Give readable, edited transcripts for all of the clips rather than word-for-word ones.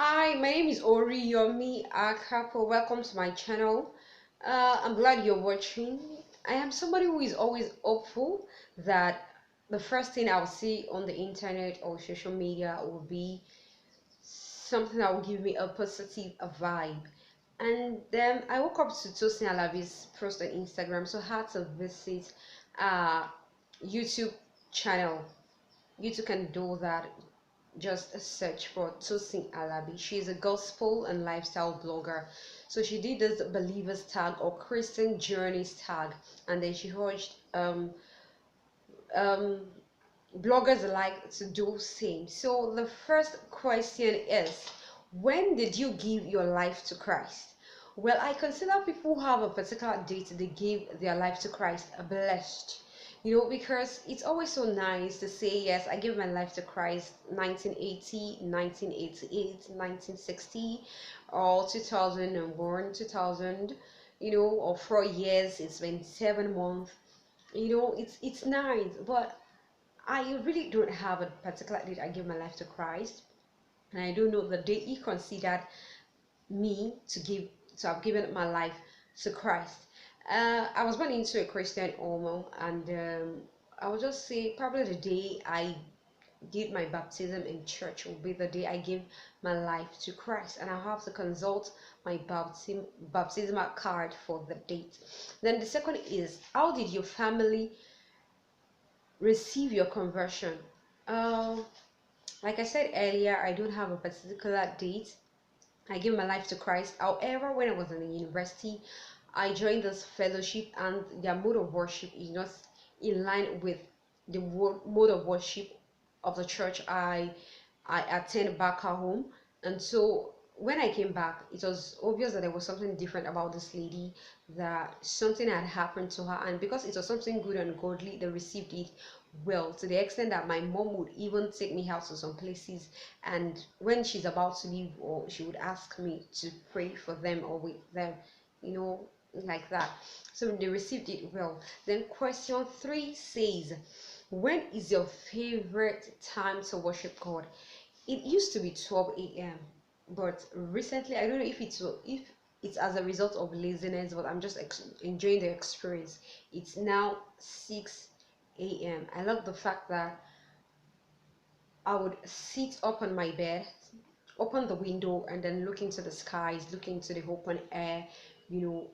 Hi, my name is Oriyomi Akapo. Welcome to my channel. I'm glad you're watching. I am somebody who is always hopeful that the first thing I'll see on the internet or social media will be something that will give me a positive vibe. And then I woke up to Tosin Alabi's post on Instagram, so I had to visit uh YouTube channel. YouTube can do that, just search for Tosin Alabi. She's a gospel and lifestyle blogger. So she did this Believers Tag or Christian Journeys Tag, and then she urged um, bloggers alike to do same. So the first question is, when did you give your life to Christ? Well, I consider people who have a particular date they gave their life to Christ blessed. Because it's always so nice to say, yes, I gave my life to Christ 1980, 1988, 1960, or 2001, 2000, or 4 years, it's been 7 months. It's nice, but I really don't have a particular date I gave my life to Christ, and I don't know the day He considered me to have given my life to Christ. I was born into a Christian home, and I would just say probably the day I did my baptism in church will be the day I gave my life to Christ, and I have to consult my baptismal card for the date. Then the second is, how did your family receive your conversion? Uh, like I said earlier, I don't have a particular date I gave my life to Christ. However, when I was in the university, I joined this fellowship, and their mode of worship is not in line with the mode of worship of the church I attend back at home. And so when I came back, it was obvious that there was something different about this lady, that something had happened to her, and because it was something good and godly, they received it well, to the extent that my mom would even take me out to some places, and when she's about to leave, or she would ask me to pray for them or with them, you know like that. So they received it well. Then question 3 says, when is your favorite time to worship God? It used to be 12 a.m, but recently, I don't know if it's as a result of laziness, but I'm just enjoying the experience. It's now 6 a.m. I love the fact that I would sit up on my bed, open the window, and then look into the skies, look into the open air, you know,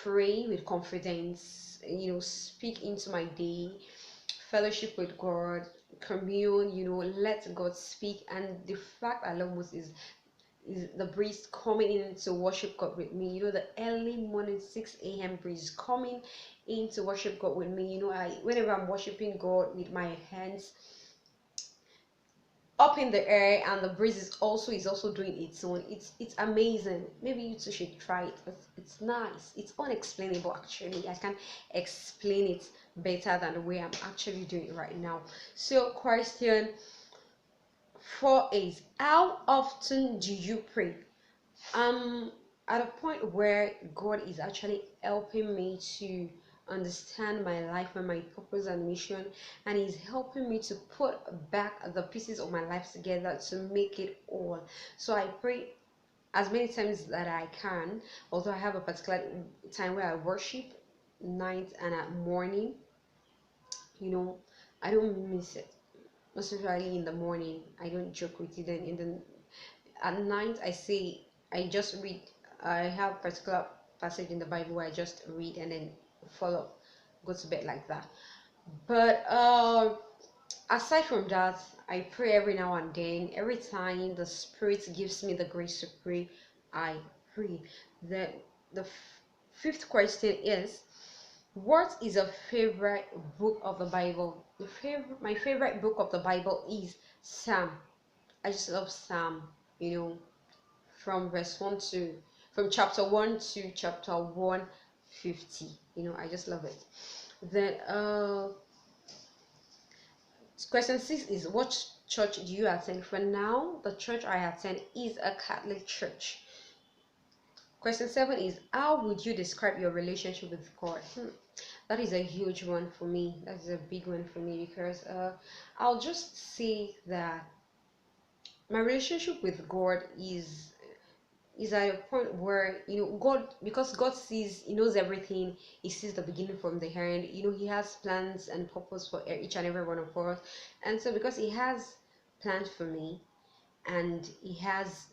pray with confidence, speak into my day, fellowship with God, commune, let God speak. And the fact I love most is the breeze coming in to worship God with me. The early morning 6 a.m. breeze coming in to worship God with me. Whenever I'm worshiping God with my hands up in the air, and the breeze is also doing its own, it's amazing. Maybe you too should try it. It's nice. It's unexplainable. Actually, I can explain it better than the way I'm actually doing it right now. So question 4 is, how often do you pray? I'm at a point where God is actually helping me to understand my life and my purpose and mission, and He's helping me to put back the pieces of my life together to make it all. So I pray as many times that I can, although I have a particular time where I worship, night and at morning. you know I don't miss it, most especially in the morning. I don't joke with it. Then in the at night, I just read. I have particular passage in the Bible where I just read and then follow, go to bed like that. But aside from that, I pray every now and then. Every time the Spirit gives me the grace to pray, I pray. The fifth question is, what is your favorite book of the Bible? My favorite book of the Bible is Psalm. I just love Psalm. You know, from verse 1 to from chapter 1 to chapter 150. I just love it. Then question 6 is, what church do you attend? For now, the church I attend is a Catholic church. Question 7 is, how would you describe your relationship with God? That is a huge one for me. That is a big one for me, because I'll just say that my relationship with God is at a point where, God, because God sees, He knows everything. He sees the beginning from the end. He has plans and purpose for each and every one of us. And so because He has plans for me, and He has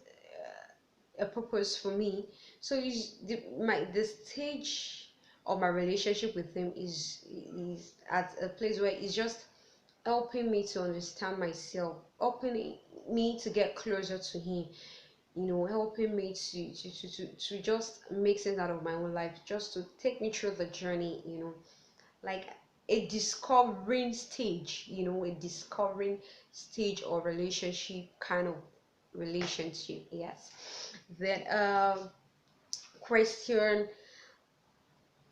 a purpose for me, so the stage of my relationship with Him is at a place where He's just helping me to understand myself, helping me to get closer to Him, helping me to just make sense out of my own life, just to take me through the journey, like a discovering stage, a discovering stage or relationship, kind of relationship. Yes. Then question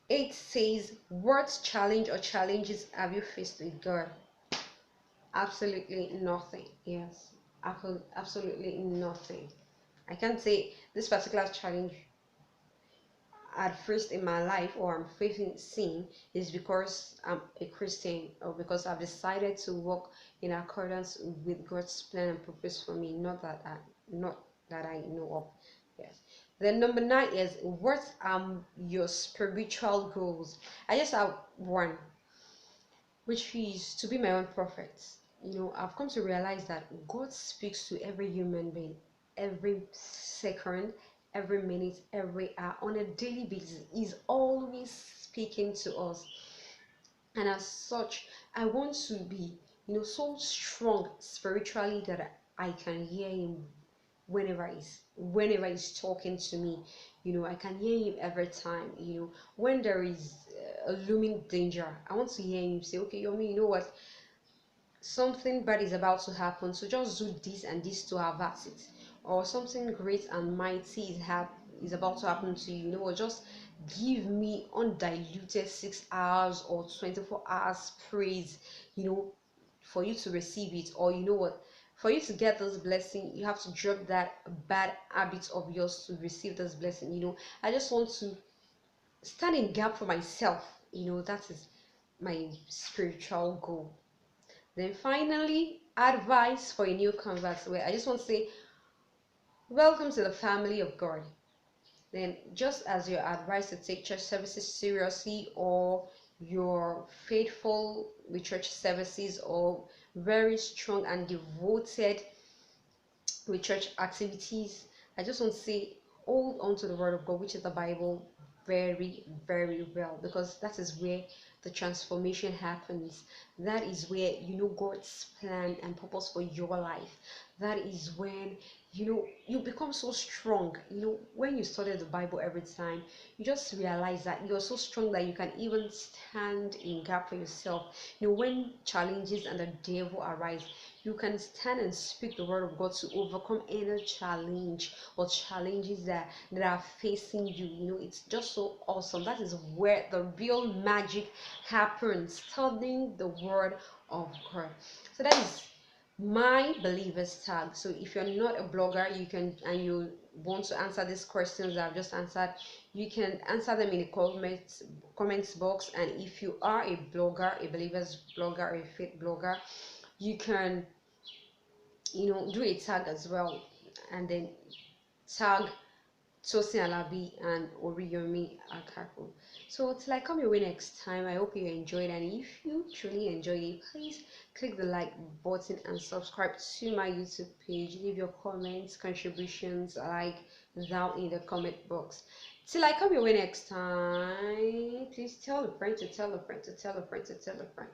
8 says, what challenge or challenges have you faced with God? Absolutely nothing. Yes, absolutely nothing. I can't say this particular challenge at first in my life, or I'm facing sin, is because I'm a Christian, or because I've decided to walk in accordance with God's plan and purpose for me. Not that I know of. Yes. Then number 9 is, what are your spiritual goals? I just have one, which is to be my own prophet. I've come to realize that God speaks to every human being every second, every minute, every hour, on a daily basis. He's always speaking to us. And as such, I want to be, so strong spiritually that I can hear Him whenever he's talking to me. I can hear Him every time. When there is a looming danger, I want to hear Him say, okay, Yomi, you know what, something bad is about to happen, so just do this and this to avert it. Or something great and mighty is about to happen to you, or just give me undiluted 6 hours or 24 hours praise, for you to receive it. Or what, for you to get this blessing, you have to drop that bad habit of yours to receive this blessing. I just want to stand in gap for myself. That is my spiritual goal. Then finally, advice for a new convert, where I just want to say, welcome to the family of God. Then, just as your advice to take church services seriously, or you're faithful with church services, or very strong and devoted with church activities, I just want to say, hold on to the word of God, which is the Bible, very, very well, because that is where the transformation happens. That is where God's plan and purpose for your life. That is when you become so strong. When you study the Bible every time, you just realize that you're so strong that you can even stand in gap for yourself. When challenges and the devil arise, you can stand and speak the word of God to overcome any challenge or challenges that are facing you. It's just so awesome. That is where the real magic happens, studying the word of God. So that is my Belivers Tag. So if you're not a blogger, you can, and you want to answer these questions that I've just answered, you can answer them in the comments box. And if you are a blogger, a Belivers blogger, or a faith blogger, you can do a tag as well, and then tag Tosin Alabi and Oriyomi Akako. So till I come your way next time, I hope you enjoyed, and if you truly enjoyed it, please click the like button and subscribe to my YouTube page. Leave your comments, contributions like down in the comment box. Till I come your way next time, please tell a friend to tell a friend to tell a friend to tell a friend.